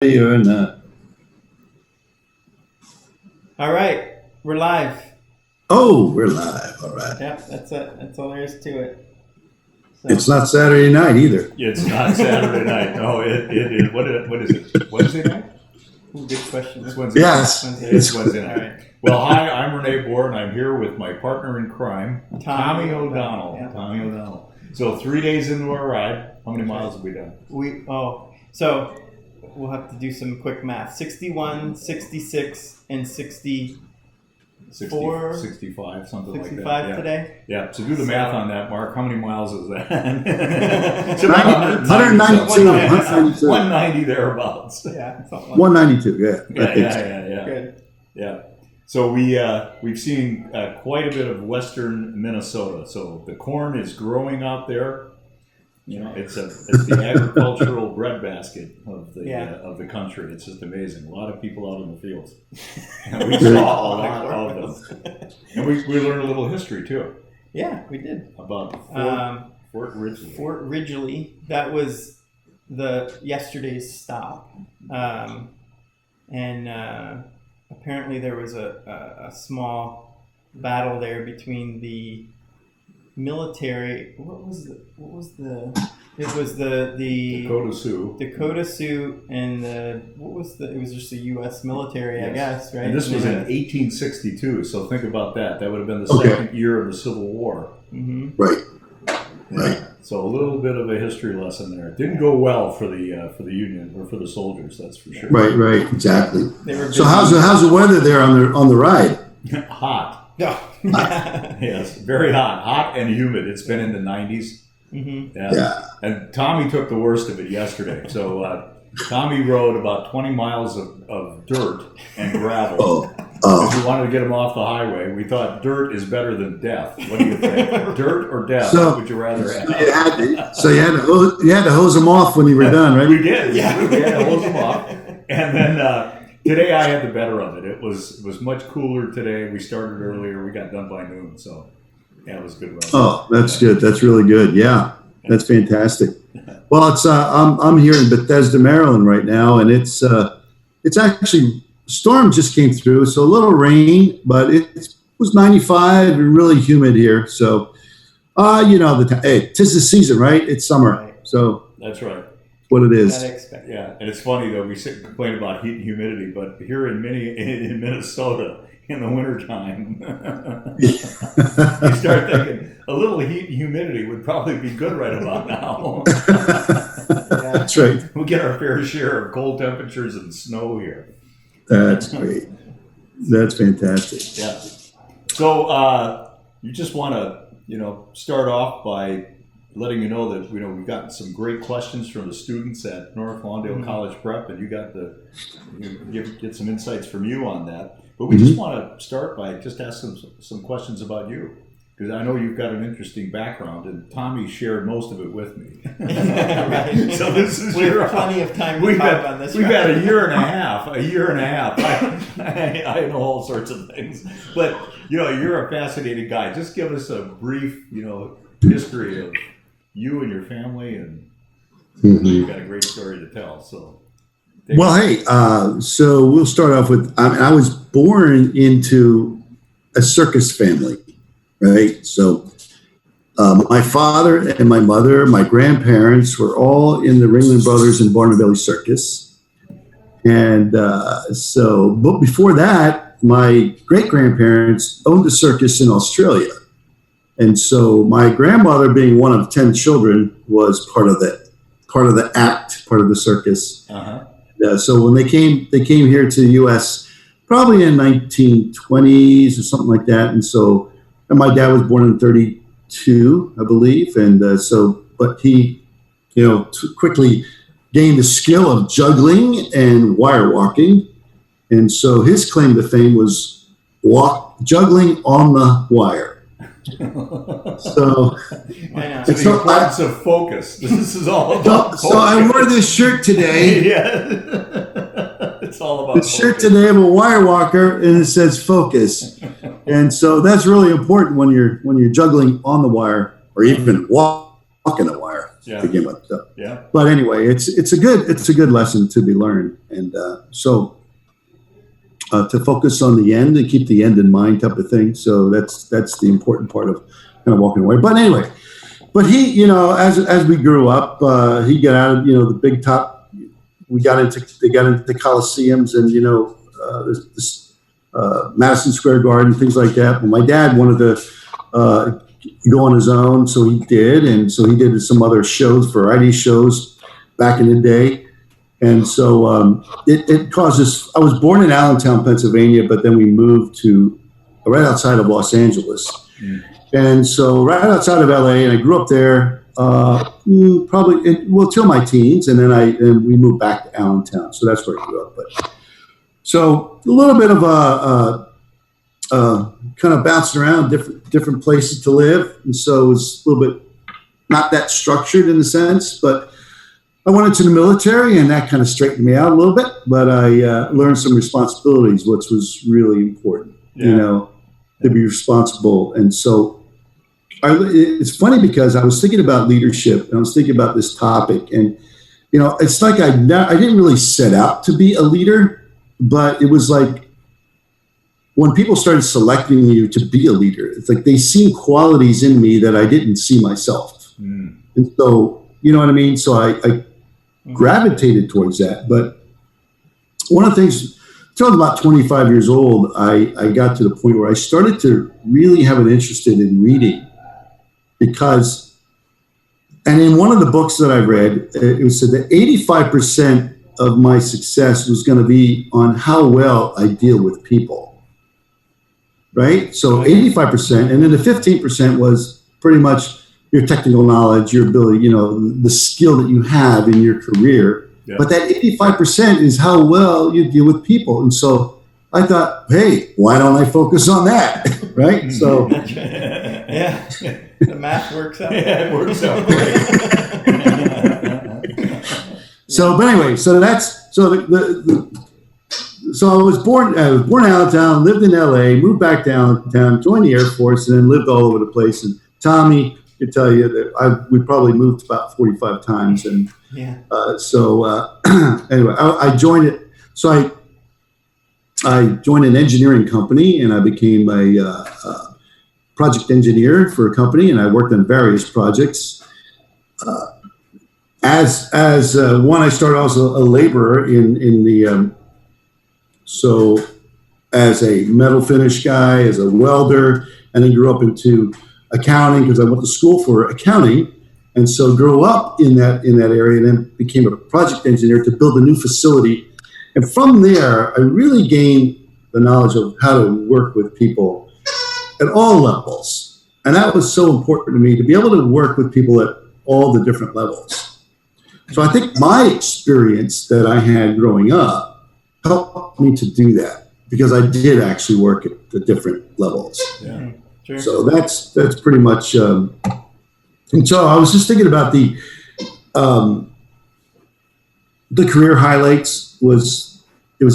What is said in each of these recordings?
Or not. All right, we're live. Oh, we're live. All right. Yep, that's it. That's all there is to it. So, It's not Saturday night either. It's not Saturday night. No, it is. What is it? Wednesday night? ooh, good question. It's Wednesday. Yes. Wednesday. It's Wednesday night. All right. Well, hi, I'm Rene Bohr, and I'm here with my partner in crime, Tommy O'Donnell. Yeah. Tommy O'Donnell. So 3 days into our ride, how many miles have we done? So we'll have to do some quick math. 61, 66, and 64. 65, something like that. 65 Yeah. today. Yeah. So do the math on that, Mark. How many miles is that? 192. 190 thereabouts. Yeah, something like 192. Yeah. I think so. that. Good. Yeah. So we've seen quite a bit of western Minnesota. So the corn is growing out there. You know, it's the agricultural breadbasket of the country. It's just amazing. A lot of people out in the fields. And we saw a lot of them. And we learned a little history too Yeah, we did. about Fort Ridgely. Fort Ridgely. That was yesterday's stop, and apparently there was a small battle there between the military. It was the Dakota Sioux. and it was just the U.S. military, Yes. I guess, right? And this was in 1862, so think about that. That would have been the second year of the Civil War. Mm-hmm. Right. Yeah. So a little bit of a history lesson there. It didn't go well for the Union or for the soldiers, that's for sure. Right. Exactly. They were So how's the weather there on the ride? Hot. Yeah. Yes, very hot. Hot and humid. It's been in the 90s. Mm-hmm. Yeah. And Tommy took the worst of it yesterday. So Tommy rode about 20 miles of dirt and gravel. Because we wanted to get him off the highway. We thought dirt is better than death. What do you think? Dirt or death? So- What would you rather have? You had to hose them off when you were done, right? We did. Yeah. We had to hose them off. And then today I had the better of it. It was much cooler today. We started earlier. We got done by noon. So, yeah, it was a good run. Oh, that's good. That's really good. Yeah, that's fantastic. Well, it's I'm here in Bethesda, Maryland right now, and it's actually storm just came through, so a little rain, but it was 95 and really humid here. So, hey, 'tis the season, right? It's summer, Right. so That's right. what it is. That expected. Yeah, and it's funny though, we sit and complain about heat and humidity, but here in Minnesota in the wintertime, you start thinking a little heat and humidity would probably be good right about now. That's right. We'll get our fair share of cold temperatures and snow here. That's great. That's fantastic. Yeah. So you just want to, start off by letting you know that we've gotten some great questions from the students at North Lawndale College Prep, and you got get some insights from you on that. But we just want to start by just asking some questions about you, because I know you've got an interesting background, and Tommy shared most of it with me. Right. So this is We have plenty of time to talk on this. We've had a year and a half. I know all sorts of things, but you're a fascinating guy. Just give us a brief, history of you and your family, and you've got a great story to tell. So, Well, hey, so we'll start off with, I was born into a circus family, right? So my father and my mother, my grandparents were all in the Ringling Brothers and Barnabilly Circus. And but before that, my great-grandparents owned a circus in Australia. And so my grandmother, being one of 10 children, was part of the act, part of the circus. Uh-huh. So when they came here to the U.S. probably in 1920s or something like that. And my dad was born in 32, I believe. And but he, quickly gained the skill of juggling and wire walking. And so his claim to fame was juggling on the wire. So It's the importance of focus. This is all about focus. So I wore this shirt today. Yeah. It's all about The shirt focus. today, I'm a wire walker, and it says focus. And so that's really important when you're juggling on the wire or even walking the wire. Yeah. begin with. So. Yeah. But anyway, it's a good lesson to be learned, and to focus on the end and keep the end in mind, type of thing. So that's the important part of kind of walking away. But anyway, he, you know, as we grew up, he got out of, you know, the big top. They got into the Coliseums and, you know, this Madison Square Garden, things like that. But my dad wanted to go on his own, so he did, and so he did some other shows, variety shows back in the day. And so it caused us. I was born in Allentown, Pennsylvania, but then we moved to right outside of Los Angeles. Mm. And so right outside of LA, and I grew up there till my teens, and then we moved back to Allentown. So that's where I grew up. But so a little bit of kind of bouncing around different places to live, and so it was a little bit not that structured in a sense, but I went into the military, and that kind of straightened me out a little bit. But I learned some responsibilities, which was really important, you know, to be responsible. And so it's funny because I was thinking about leadership, and I was thinking about this topic, and you know, it's like I didn't really set out to be a leader, but it was like when people started selecting you to be a leader, it's like they seen qualities in me that I didn't see myself. Mm. And so, you know what I mean? So I gravitated towards that. But one of the things, until about 25 years old, I got to the point where I started to really have an interest in reading, because, and in one of the books that I read, it said that 85% of my success was going to be on how well I deal with people, right? So 85%, and then the 15% was pretty much your technical knowledge, your ability, you know, the skill that you have in your career. Yeah. But that 85% is how well you deal with people. And so I thought, hey, why don't I focus on that? Right? So yeah, the math works out. Yeah, it works out great. So, but anyway, so that's so so I was born in Allentown, lived in LA, moved back downtown, joined the Air Force, and then lived all over the place. And Tommy could tell you that we probably moved about 45 times. And anyway, I joined it. So I joined an engineering company, and I became a project engineer for a company, and I worked on various projects. As one, I started also a laborer in the so as a metal finish guy, as a welder, and then grew up into accounting because I went to school for accounting, and so grew up in that area, and then became a project engineer to build a new facility. And from there, I really gained the knowledge of how to work with people at all levels, and that was so important to me, to be able to work with people at all the different levels. So I think my experience that I had growing up helped me to do that, because I did actually work at the different levels. Yeah. Sure. So that's pretty much. And so I was just thinking about the career highlights. It was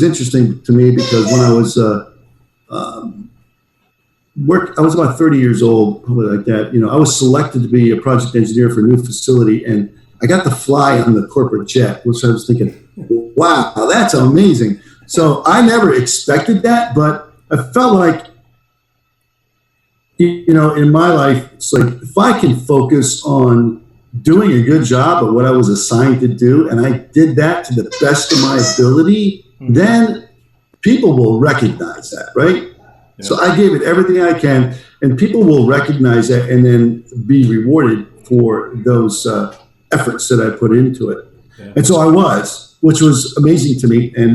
interesting to me because when I was I was about 30 years old, probably like that. You know, I was selected to be a project engineer for a new facility, and I got to fly on the corporate jet, which I was thinking, wow, that's amazing. So I never expected that, but I felt like, you know, in my life, it's like if I can focus on doing a good job of what I was assigned to do, and I did that to the best of my ability, then people will recognize that, right? Yeah. So I gave it everything I can, and people will recognize that and then be rewarded for those efforts that I put into it. Yeah. And so I was, which was amazing to me. And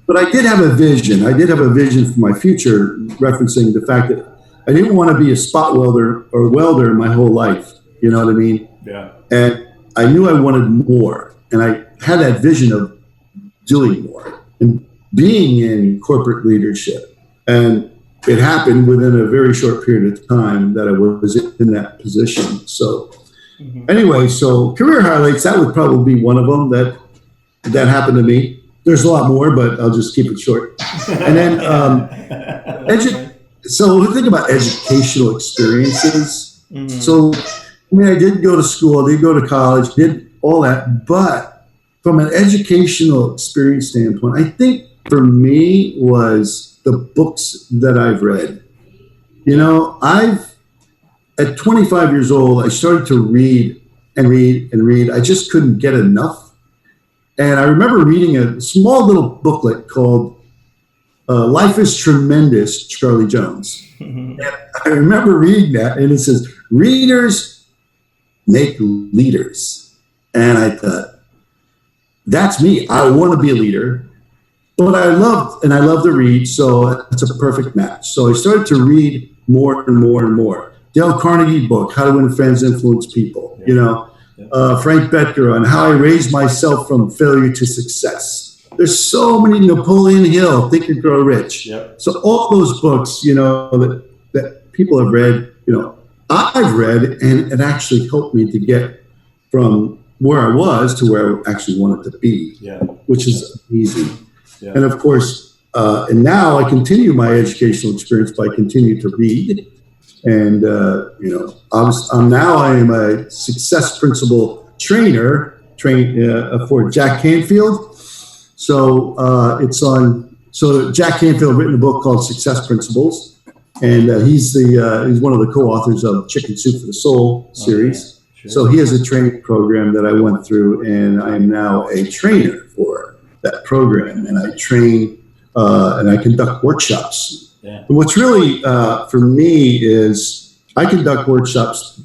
but I did have a vision. I did have a vision for my future, referencing the fact that I didn't want to be a spot welder or welder my whole life. You know what I mean? Yeah. And I knew I wanted more. And I had that vision of doing more and being in corporate leadership. And it happened within a very short period of time that I was in that position. So anyway, so career highlights, that would probably be one of them that happened to me. There's a lot more, but I'll just keep it short. And then, so think about educational experiences. So I mean, I did go to school, I did go to college, did all that, but from an educational experience standpoint, I think for me was the books that I've read. You know, at 25 years old, I started to read and read and read. I just couldn't get enough. And I remember reading a small little booklet called Life is Tremendous, Charlie Jones. And I remember reading that, and it says, readers make leaders. And I thought, that's me. I want to be a leader. But I love to read, so it's a perfect match. So I started to read more and more and more. Dale Carnegie book, How to Win Friends, Influence People. You know, Frank Bettger on How I Raised Myself from Failure to Success. There's so many, Napoleon Hill, Think and Grow Rich. Yep. So all those books, that people have read, I've read, and it actually helped me to get from where I was to where I actually wanted to be, which is amazing. Yeah. And of course, and now I continue my educational experience by continuing to read. And, I am a success principle trainer for Jack Canfield. So Jack Canfield written a book called Success Principles. And he's one of the co-authors of Chicken Soup for the Soul series. Sure. So he has a training program that I went through, and I am now a trainer for that program. And I train and I conduct workshops. Yeah. And what's really, for me, is I conduct workshops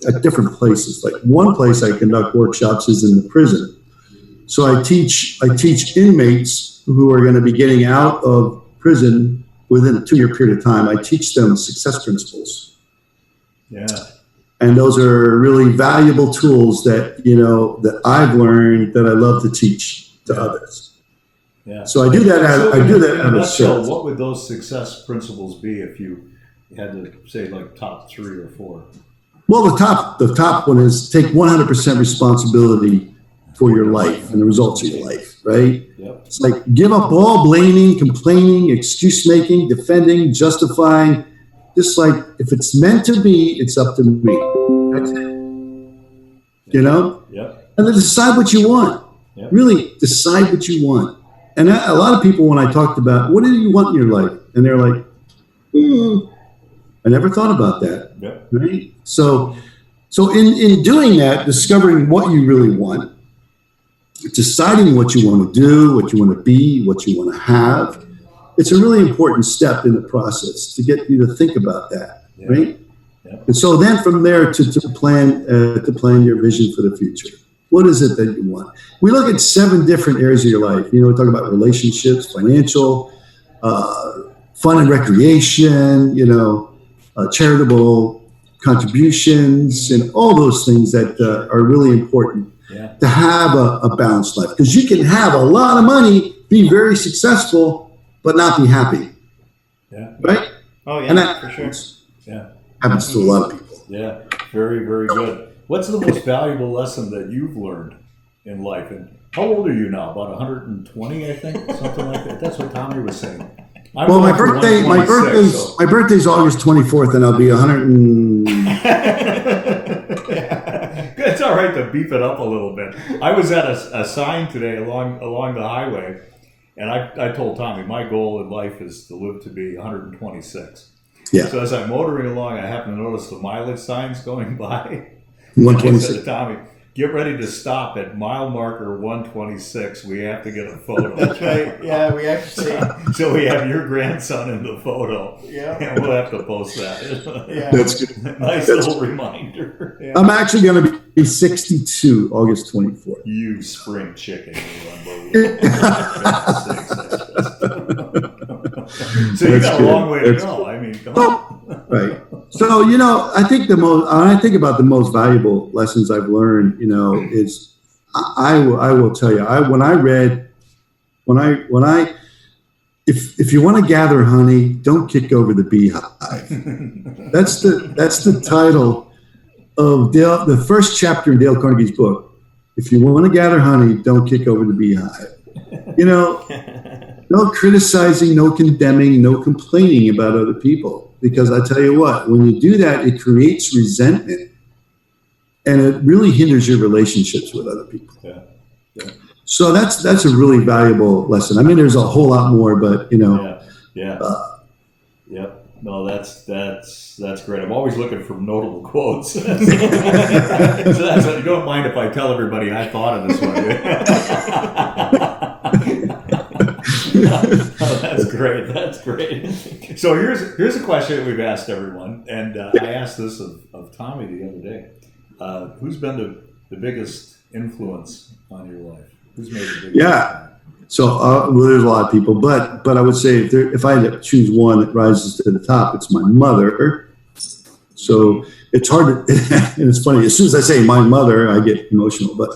at different places. Like one place I conduct workshops is in the prison. So I teach inmates who are going to be getting out of prison within a 2-year period of time. I teach them success principles. Yeah. And those are really valuable tools that, that I've learned that I love to teach to others. Yeah. So I do that. So what would those success principles be if you had to say like top 3 or 4? Well, the top one is take 100% responsibility for your life and the results of your life, right? Yep. It's like give up all blaming, complaining, excuse making, defending, justifying. Just like if it's meant to be, it's up to me. That's it. Yep. And then decide what you want. Yep. Really decide what you want. And a lot of people, when I talked about what do you want in your life, and they're like, I never thought about that. Yep. Right? So in doing that, discovering what you really want, deciding what you want to do, what you want to be, what you want to have, it's a really important step in the process to get you to think about that, right? Yep. And so then from there to plan your vision for the future. What is it that you want? We look at 7 different areas of your life. We talk about relationships, financial, fun and recreation, charitable contributions, and all those things that are really important to have a balanced life. Because you can have a lot of money, be very successful, but not be happy. Yeah. Right? Oh, yeah, and that for sure. Happens to a lot of people. Yeah, very, very good. What's the most valuable lesson that you've learned in life? And how old are you now? About 120, I think, something like that. That's what Tommy was saying. My birthday's August 24th, and I'll be 100. It's all right to beef it up a little bit. I was at a sign today along the highway, and I told Tommy my goal in life is to live to be 126. Yeah. So as I'm motoring along, I happen to notice the mileage signs going by. 126. I said to Tommy, get ready to stop at mile marker 126. We have to get a photo. That's right. Yeah, we actually. So we have your grandson in the photo. Yeah. And we'll have to post that. Yeah. That's good. Nice little reminder. Yeah. I'm actually going to be 62 August 24th. You spring chicken. You So you got a long way to go. I mean, come on. Right. So, I think when I think about the most valuable lessons I've learned, is I will tell you, if you want to gather honey, don't kick over the beehive. That's the title of the first chapter in Dale Carnegie's book. If you want to gather honey, don't kick over the beehive. No criticizing, no condemning, no complaining about other people. Because I tell you what, when you do that, it creates resentment. and it really hinders your relationships with other people. Yeah. Yeah. So that's a really valuable lesson. I mean, there's a whole lot more, but Yeah. Yep. No, that's great. I'm always looking for notable quotes. So you don't mind if I tell everybody I thought of this one. Oh, that's great. That's great. So here's a question that we've asked everyone, and I asked this of Tommy the other day. Who's been the biggest influence on your life? Who's made the biggest impact? So well, there's a lot of people, but I would say if I had to choose one that rises to the top, it's my mother. So it's hard to, and it's funny, as soon as I say my mother, I get emotional. But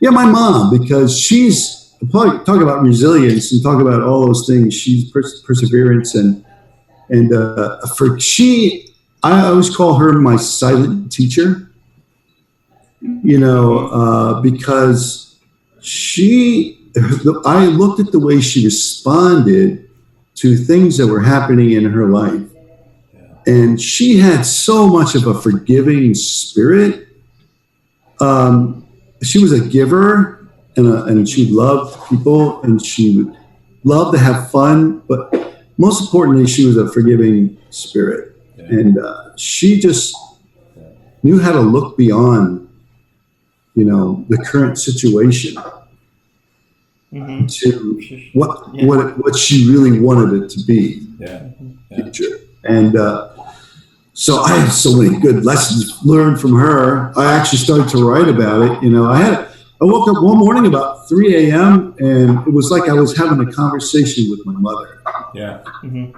my mom, because she's talk about resilience and talk about all those things. She's perseverance and I always call her my silent teacher. Because I looked at the way she responded to things that were happening in her life. And she had so much of a forgiving spirit. She was a giver and she loved people and she would love to have fun. But most importantly, she was a forgiving spirit. Yeah. And she just knew how to look beyond, the current situation. Mm-hmm. To what she really wanted it to be. Future. And so I had so many good lessons learned from her. I actually started to write about it. I woke up one morning about 3 a.m. and it was like I was having a conversation with my mother. Yeah. Mm-hmm.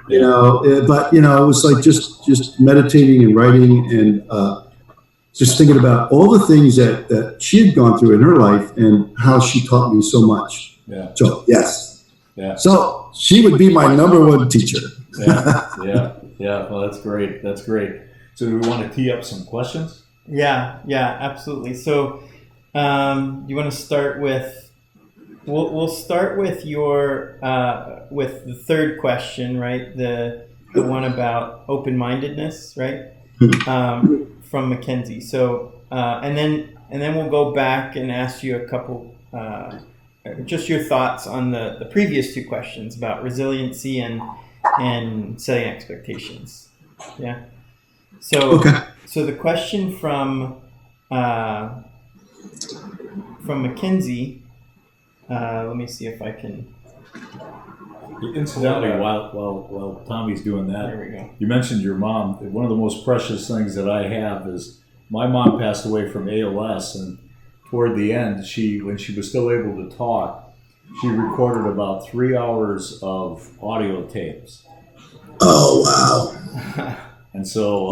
But it was like just meditating and writing and just thinking about all the things that she had gone through in her life and how she taught me so much. Yeah. So yes. Yeah. So she would be my number one teacher. Yeah. Well, that's great. So do we want to tee up some questions? Yeah, absolutely. So you want to start with? We'll start with your with the third question, right? The one about open-mindedness, right? From Mackenzie. So and then we'll go back and ask you a couple. Just your thoughts on the previous two questions about resiliency and setting expectations. Yeah. So So the question from Mackenzie. Let me see if I can. Incidentally, while Tommy's doing that, there we go. You mentioned your mom. One of the most precious things that I have is my mom passed away from ALS, and toward the end, when she was still able to talk, she recorded about 3 hours of audio tapes. Oh wow! And so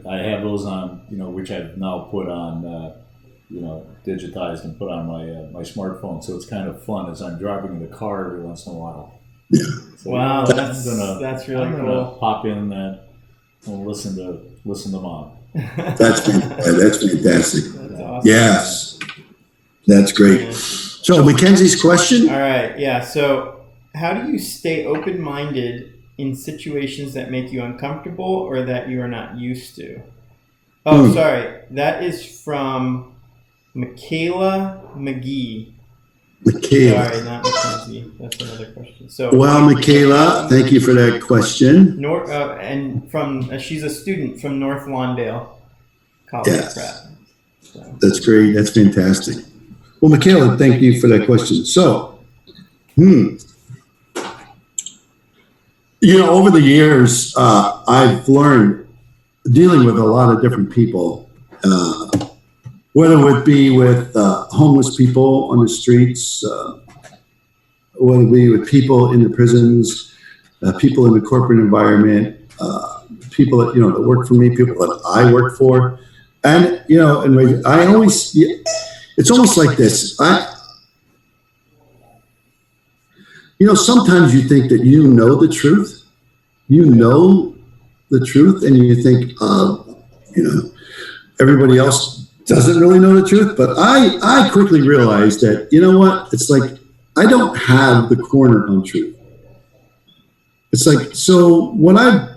I have those on, which I've now put on, digitized and put on my smartphone. So it's kind of fun as I'm driving in the car every once in a while. Yeah. So wow, that's really cool. Pop in that and listen to mom. That's fantastic. That's awesome. Yes, that's great. So Mackenzie's question. All right, yeah. So how do you stay open-minded in situations that make you uncomfortable or that you are not used to? Oh, sorry. That is from Makayla Mcghee. Makayla. Sorry, not Mackenzie. That's another question. So, well, Makayla, thank you for that question. And she's a student from North Lawndale College Prep. So. That's great. That's fantastic. Well, Makayla, thank you for that question. So, over the years, I've learned dealing with a lot of different people, whether it be with homeless people on the streets, whether it be with people in the prisons, people in the corporate environment, people that work for me, people that I work for, and I always, it's almost like this. Sometimes you think that the truth. The truth, and you think, everybody else doesn't really know the truth. But I quickly realized that, it's like I don't have the corner on truth. It's like, so what I've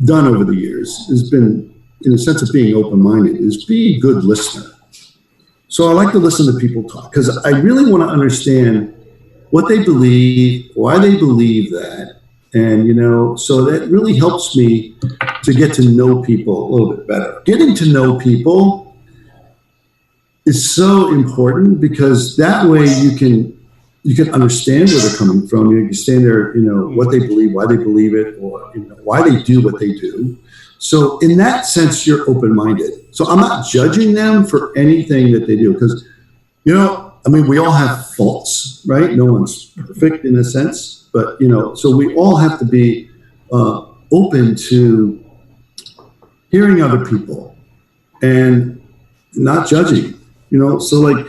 done over the years has been in the sense of being open-minded, is be a good listener. So I like to listen to people talk because I really want to understand what they believe, why they believe that. And, so that really helps me to get to know people a little bit better. Getting to know people is so important because that way you can understand where they're coming from. You can understand their, what they believe, why they believe it, or why they do what they do. So in that sense, you're open-minded. So I'm not judging them for anything that they do because, we all have faults, right? No one's perfect in a sense, but, so we all have to be open to hearing other people and not judging, so like,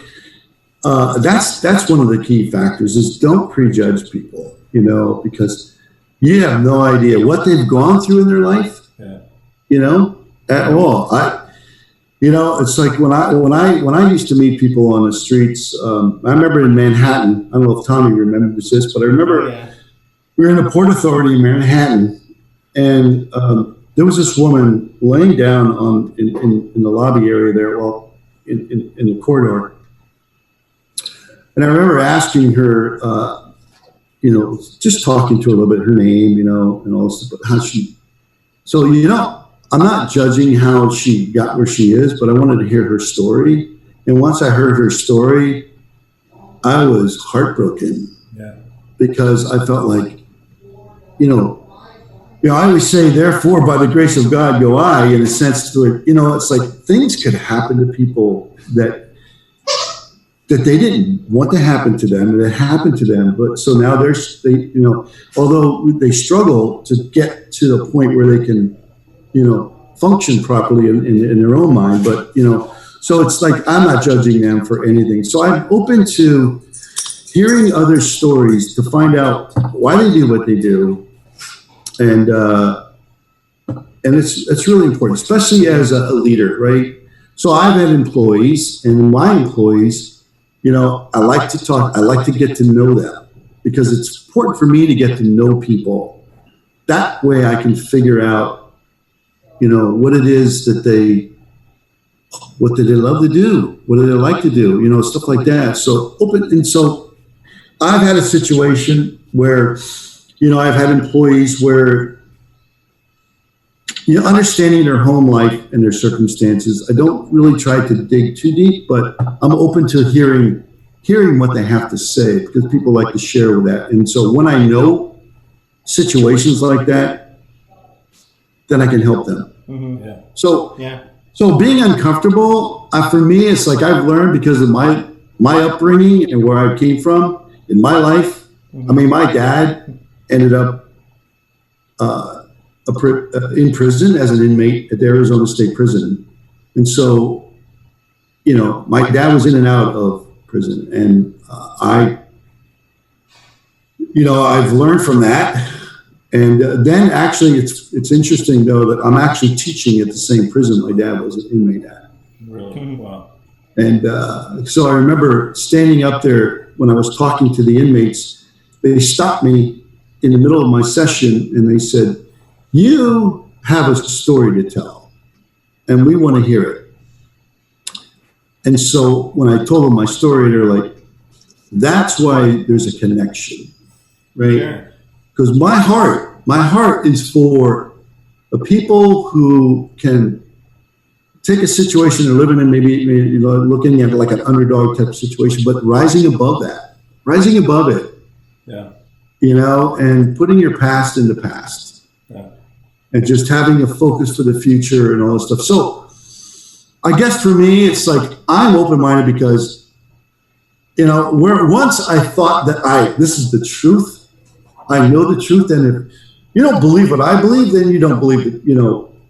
that's one of the key factors is don't prejudge people, because you have no idea what they've gone through in their life, at all. It's like when I used to meet people on the streets, I remember in Manhattan, I don't know if Tommy remembers this, but I remember we were in the Port Authority in Manhattan, and there was this woman laying down in the lobby area there, in the corridor. And I remember asking her, just talking to her a little bit, her name, and all this stuff, how she, so, I'm not judging how she got where she is, but I wanted to hear her story. And once I heard her story, I was heartbroken because I felt like, I always say, therefore, by the grace of God, go I, in a sense to it, it's like things could happen to people that they didn't want to happen to them, that happened to them. But so now although they struggle to get to the point where they can, function properly in their own mind. But, so it's like, I'm not judging them for anything. So I'm open to hearing other stories to find out why they do what they do. And it's really important, especially as a leader, right? So I've had employees, and my employees, I like to talk, I like to get to know them because it's important for me to get to know people. That way I can figure out, what it is what do they love to do? What do they like to do? Stuff like that. So and so I've had a situation where, I've had employees where, understanding their home life and their circumstances, I don't really try to dig too deep, but I'm open to hearing what they have to say because people like to share with that. And so when I know situations like that, then I can help them. Mm-hmm. Yeah. So being uncomfortable, for me, it's like I've learned because of my upbringing and where I came from in my life. Mm-hmm. My dad ended up in prison as an inmate at the Arizona State Prison. And so, my dad was in and out of prison. And I've learned from that. And then actually, it's interesting, though, that I'm actually teaching at the same prison my dad was an inmate at. Really? Wow. And so I remember standing up there when I was talking to the inmates. They stopped me in the middle of my session, and they said, "You have a story to tell, and we want to hear it." And so when I told them my story, they're like, "That's why there's a connection, right?" Sure. Because my heart is for the people who can take a situation they're living in, maybe looking at it like an underdog type situation, but rising above it. Yeah. And putting your past in the past. Yeah. And just having a focus for the future and all this stuff. So I guess for me, it's like I'm open-minded because, where once I thought that this is the truth, I know the truth, and if you don't believe what I believe, then you don't believe it,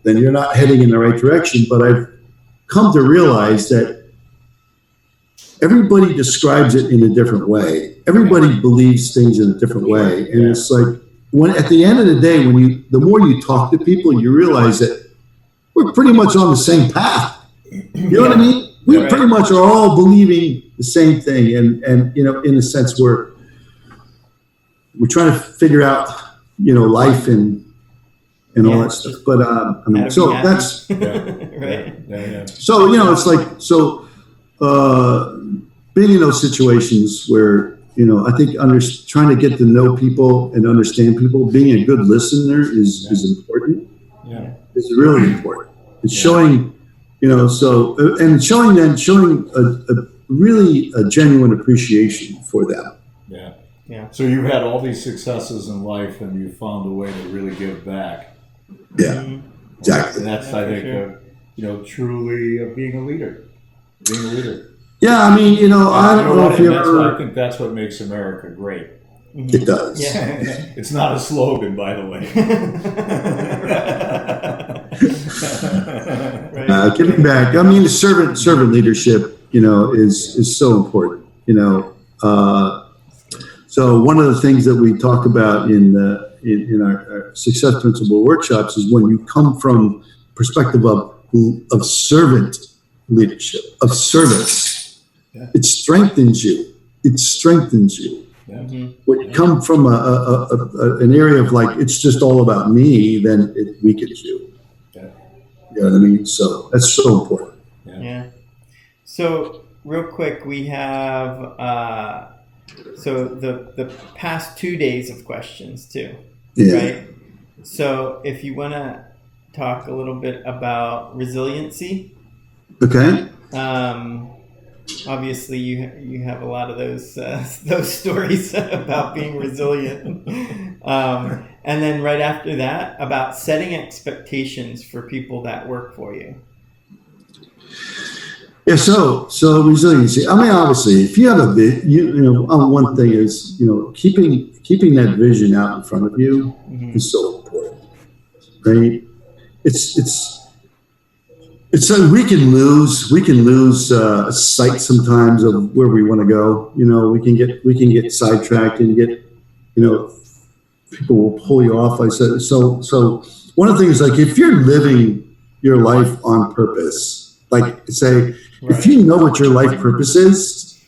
then you're not heading in the right direction. But I've come to realize that everybody describes it in a different way. Everybody believes things in a different way. And it's like, at the end of the day, the more you talk to people, you realize that we're pretty much on the same path. You know what I mean? We pretty much are all believing the same thing. And in a sense, we're trying to figure out, life in and all Yeah, that stuff. But how to be so happy. that's right. Yeah. so it's like so. Being in those situations where I think trying to get to know people and understand people, being a good listener is important. Yeah. It's really important. It's showing, and showing a really a genuine appreciation for them. Yeah. Yeah. So you've had all these successes in life, and you found a way to really give back. Yeah, Mhm. exactly. And that's, Yeah, I for think, truly being a leader. Being a leader. Yeah, I mean, I don't know if you I ever. think that's what makes America great. It does. Yeah. It's not a slogan, by the way. Right. Giving back. I mean, servant leadership, is so important. So one of the things that we talk about in our success principle workshops is when you come from perspective of servant leadership, of service, it strengthens you. It strengthens you. Mhm. When you come from an area of like it's just all about me, then it weakens you. Yeah. You know what I mean? So that's so important. Yeah. So real quick, we have so the past 2 days of questions too, Yeah. right? So if you want to talk a little bit about resiliency, Okay. obviously you have a lot of those stories about being resilient, and then right after that about setting expectations for people that work for you. Yeah. So resiliency. I mean, obviously, if you have a one thing is keeping that vision out in front of you is so important, right? It's so we can lose sight sometimes of where we want to go. We can get sidetracked and get people will pull you off. I said so. One of the things like if you're living your life on purpose, like say if you know what your life purpose is,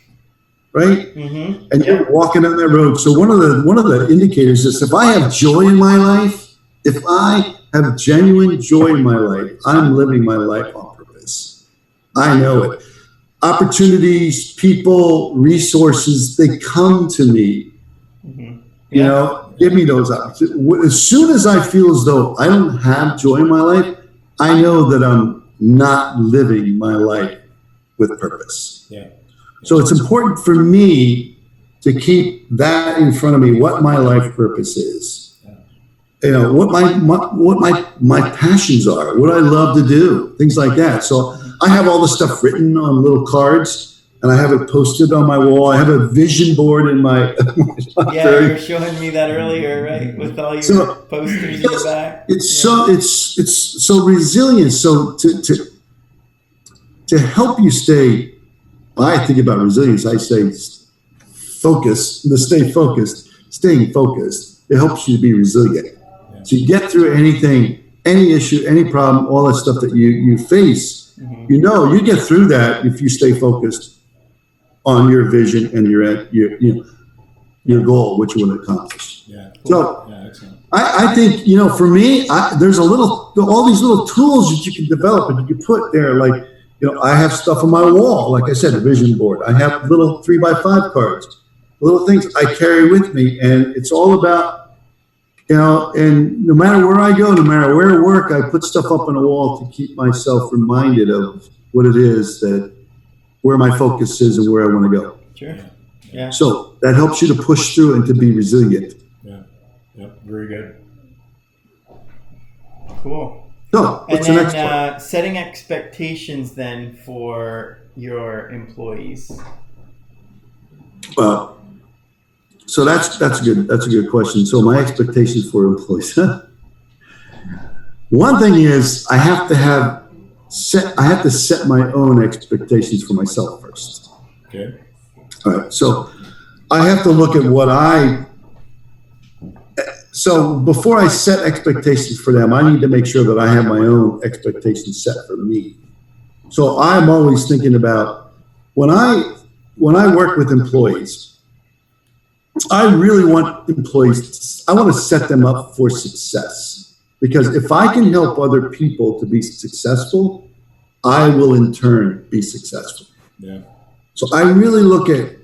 right, and you're walking down that road. So one of the indicators is if I have joy in my life, if I have genuine joy in my life, I'm living my life on purpose. I know it. Opportunities, people, resources, they come to me. Give me those opportunities. As soon as I feel as though I don't have joy in my life, I know that I'm not living my life with purpose. Yeah. So it's important for me to keep that in front of me, what my life purpose is. What my passions are, what I love to do, things like that. So I have all the stuff written on little cards, and I have it posted on my wall. I have a vision board in my yeah, you were showing me that earlier, right? With all your posters in the back. It's so resilient. So to help you stay, I think about resilience. I say focus. To stay focused, staying focused. It helps you to be resilient. So you get through anything, any issue, any problem, all that stuff that you face. You get through that if you stay focused on your vision and your goal, which you want to accomplish. Yeah. So Excellent. I think for me, there's all these little tools that you can develop and you can put there. Like I have stuff on my wall, like I said, a vision board. I have little 3x5 cards, little things I carry with me, and it's all about. And no matter where I go, no matter where I work, I put stuff up on a wall to keep myself reminded of what it is where my focus is and where I want to go. Sure. Yeah. So that helps you to push through and to be resilient. Yeah. Very good. Cool. So what's and the next then one? Setting expectations then for your employees. Well, so that's a good question. So my expectations for employees. One thing is I have to set my own expectations for myself first. Okay. All right. So I have to look at so before I set expectations for them, I need to make sure that I have my own expectations set for me. So I'm always thinking about when I work with employees, I really want employees, I want to set them up for success. Because if I can help other people to be successful, I will in turn be successful. Yeah. So I really look at,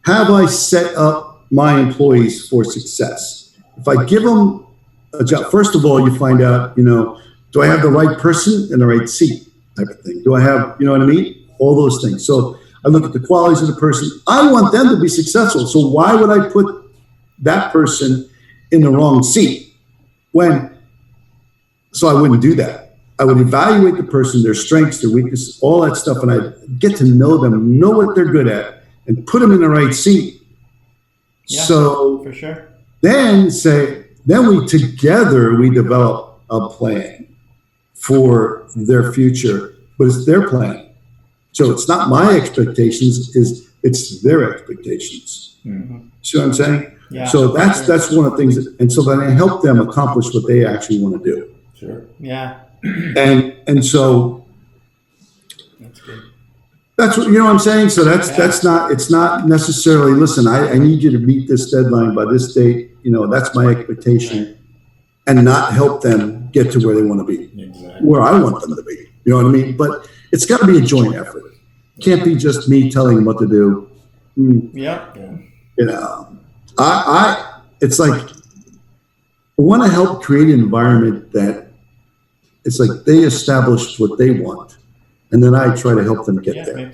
have I set up my employees for success? If I give them a job, first of all, you find out, do I have the right person in the right seat type of thing? Do I have, you know what I mean? All those things. So I look at the qualities of the person. I want them to be successful. So why would I put that person in the wrong seat? So I wouldn't do that. I would evaluate the person, their strengths, their weaknesses, all that stuff, and I get to know them, know what they're good at, and put them in the right seat. Yeah, so for sure. Then we develop a plan for their future, but it's their plan. So it's not my expectations, it's their expectations. Mm-hmm. See what I'm saying? Yeah. So that's one of the things, and so then I help them accomplish what they actually want to do. Sure. Yeah. And so that's good. That's what, what I'm saying. So it's not necessarily, listen, I need you to meet this deadline by this date. That's my expectation, and not help them get to where they want to be, exactly. where I want them to be. You know what I mean? But it's got to be a joint effort. It can't be just me telling them what to do. Yeah. It's like, I want to help create an environment that it's like they established what they want, and then I try to help them get there.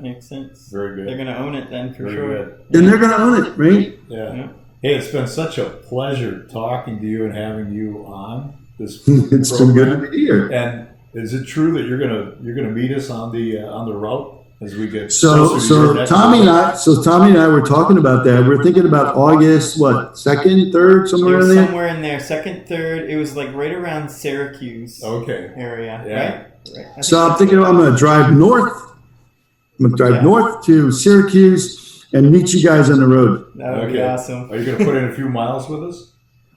Makes sense. Very good. They're going to own it then, for Very sure. good. Then they're going to own it, right? Yeah. Hey, it's been such a pleasure talking to you and having you on this. It's program. been good to be here. And is it true that you're gonna meet us on the route as we get So Tommy and I were talking about that. We're thinking about August, what, 2nd, 3rd, somewhere in there? Somewhere in there, 2nd, 3rd. It was like right around Syracuse area, right? So I'm thinking I'm going to drive north. I'm going to drive north to Syracuse and meet you guys on the road. That would be awesome. Are you going to put in a few miles with us?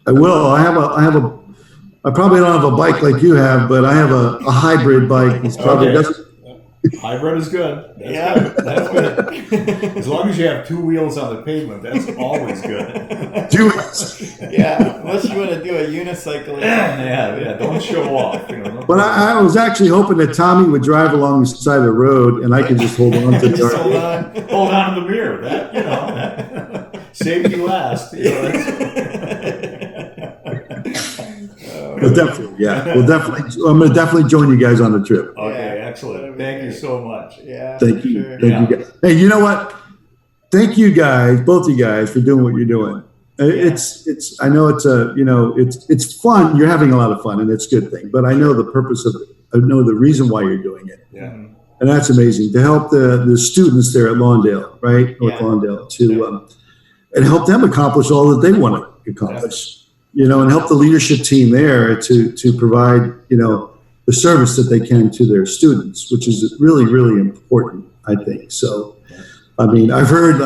I will. I probably don't have a bike like you have, but I have a hybrid bike. It's probably doesn't. Hybrid is good. That's good. As long as you have 2 wheels on the pavement, that's always good. 2 wheels. Yeah, unless you want to do a unicycle. Yeah. Don't show off. But I was actually hoping that Tommy would drive along the side of the road, and I could just hold on to the yard. Hold on to the mirror. That safety last. We'll definitely. I'm going to definitely join you guys on the trip. Okay, excellent. Thank you so much. Yeah. Thank you. Sure. Thank you guys. Hey, you know what? Thank you guys, both of you guys, for doing what you're doing. It's. I know it's fun. You're having a lot of fun, and it's a good thing. But I know the purpose of it. I know the reason why you're doing it. Yeah. And that's amazing to help the students there at Lawndale, right? North Lawndale, to and help them accomplish all that they want to accomplish. And help the leadership team there to provide, the service that they can to their students, which is really, really important, I think. So, I mean, I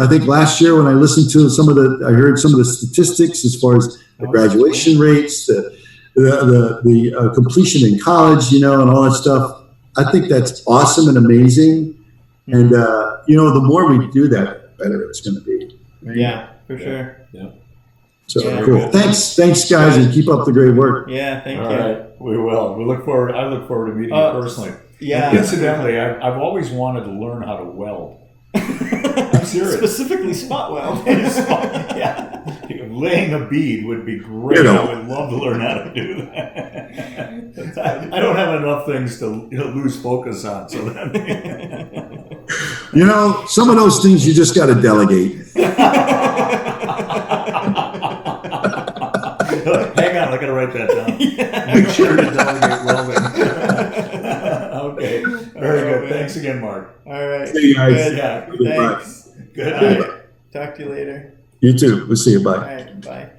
think last year when I listened to I heard some of the statistics as far as the graduation rates, the completion in college, and all that stuff. I think that's awesome and amazing. And, the more we do that, the better it's going to be. Yeah, for sure. Yeah. So cool. Thanks, guys, and keep up the great work. Yeah, thank you. All right, we will. I look forward to meeting you personally. Yeah. And incidentally, I've always wanted to learn how to weld. I'm serious. Specifically spot weld. Laying a bead would be great. I would love to learn how to do that. I don't have enough things to lose focus on. So some of those things you just got to delegate. Hang on, I gotta write that down. Make sure to delegate welding. Okay, very good. Thanks again, Mark. All right. See you guys. Good. Yeah. Thanks. Good. All right. Talk to you later. You too. We'll see you. Bye. All right. Bye.